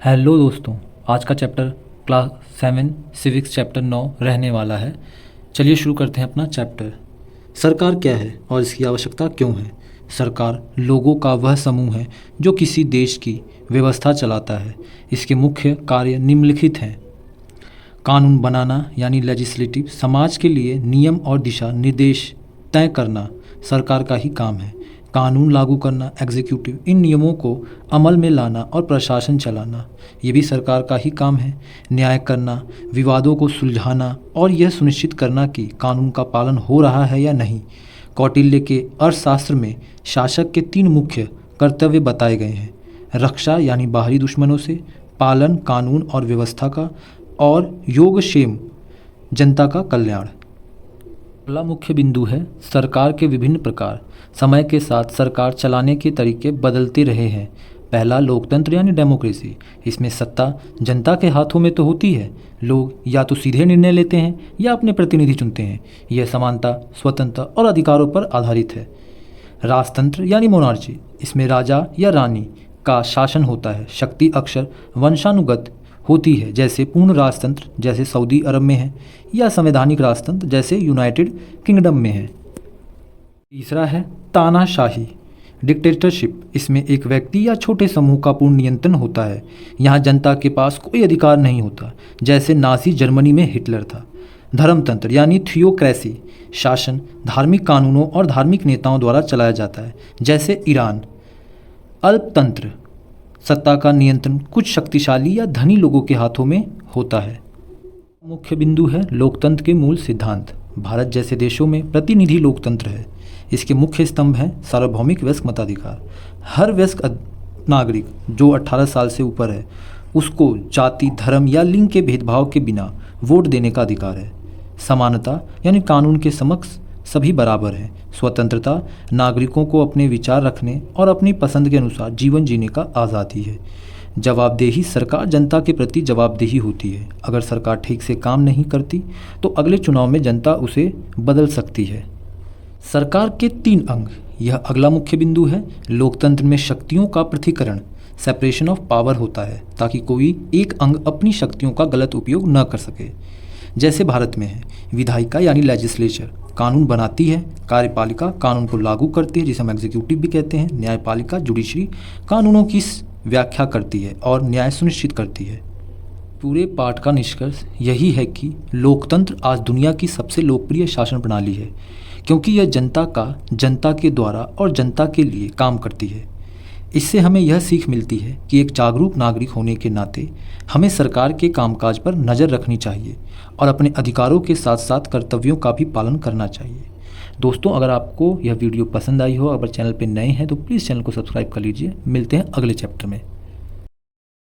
Hello दोस्तों, आज का चैप्टर क्लास 7 सिविक्स चैप्टर 9 रहने वाला है। चलिए शुरू करते हैं अपना चैप्टर। सरकार क्या है और इसकी आवश्यकता क्यों है? सरकार लोगों का वह समूह है जो किसी देश की व्यवस्था चलाता है। इसके मुख्य कार्य निम्नलिखित हैं। कानून बनाना यानी लेजिस्लेटिव, समाज के लिए नियम और दिशा निर्देश तय करना सरकार का ही काम है। कानून लागू करना एग्जीक्यूटिव, इन नियमों को अमल में लाना और प्रशासन चलाना ये भी सरकार का ही काम है। न्याय करना, विवादों को सुलझाना और यह सुनिश्चित करना कि कानून का पालन हो रहा है या नहीं। कौटिल्य के अर्थशास्त्र में शासक के 3 मुख्य कर्तव्य बताए गए हैं। रक्षा यानी बाहरी दुश्मनों से, पालन कानून और व्यवस्था का, और योगक्षेम जनता का कल्याण। अगला मुख्य बिंदु है सरकार के विभिन्न प्रकार। समय के साथ सरकार चलाने के तरीके बदलते रहे हैं। पहला, लोकतंत्र यानी डेमोक्रेसी। इसमें सत्ता जनता के हाथों में तो होती है। लोग या तो सीधे निर्णय लेते हैं या अपने प्रतिनिधि चुनते हैं। यह समानता, स्वतंत्रता और अधिकारों पर आधारित है। राजतंत्र यानी मोनार्ची। इसमें राजा या रानी का शासन होता है। शक्ति अक्सर वंशानुगत होती है, जैसे पूर्ण राजतंत्र जैसे सऊदी अरब में है, या संवैधानिक राजतंत्र जैसे यूनाइटेड किंगडम में है। तीसरा है तानाशाही, डिक्टेटरशिप। इसमें एक व्यक्ति या छोटे समूह का पूर्ण नियंत्रण होता है। यहाँ जनता के पास कोई अधिकार नहीं होता, जैसे नाज़ी जर्मनी में हिटलर था। धर्मतंत्र यानी थियोक्रेसी, शासन धार्मिक कानूनों और धार्मिक नेताओं द्वारा चलाया जाता है, जैसे ईरान। अल्पतंत्र, सत्ता का नियंत्रण कुछ शक्तिशाली या धनी लोगों के हाथों में होता है। मुख्य बिंदु है लोकतंत्र के मूल सिद्धांत। भारत जैसे देशों में प्रतिनिधि लोकतंत्र है। इसके मुख्य स्तंभ हैं सार्वभौमिक वयस्क मताधिकार। हर वयस्क नागरिक जो 18 साल से ऊपर है उसको जाति, धर्म या लिंग के भेदभाव के बिना वोट देने का अधिकार है। समानता यानी कानून के समक्ष सभी बराबर हैं। स्वतंत्रता, नागरिकों को अपने विचार रखने और अपनी पसंद के अनुसार जीवन जीने का आज़ादी है। जवाबदेही, सरकार जनता के प्रति जवाबदेही होती है। अगर सरकार ठीक से काम नहीं करती तो अगले चुनाव में जनता उसे बदल सकती है। सरकार के 3 अंग, यह अगला मुख्य बिंदु है। लोकतंत्र में शक्तियों का पृथक्करण, सेपरेशन ऑफ पावर होता है, ताकि कोई एक अंग अपनी शक्तियों का गलत उपयोग न कर सके। जैसे भारत में है विधायिका यानी लेजिस्लेचर, कानून बनाती है। कार्यपालिका कानून को लागू करती है, जिसे हम एग्जीक्यूटिव भी कहते हैं। न्यायपालिका, जुडिशरी, कानूनों की व्याख्या करती है और न्याय सुनिश्चित करती है। पूरे पाठ का निष्कर्ष यही है कि लोकतंत्र आज दुनिया की सबसे लोकप्रिय शासन प्रणाली है, क्योंकि यह जनता के द्वारा और जनता के लिए काम करती है। इससे हमें यह सीख मिलती है कि एक जागरूक नागरिक होने के नाते हमें सरकार के कामकाज पर नज़र रखनी चाहिए और अपने अधिकारों के साथ साथ कर्तव्यों का भी पालन करना चाहिए। दोस्तों, अगर आपको यह वीडियो पसंद आई हो, अगर चैनल पर नए हैं तो प्लीज़ चैनल को सब्सक्राइब कर लीजिए। मिलते हैं अगले चैप्टर में।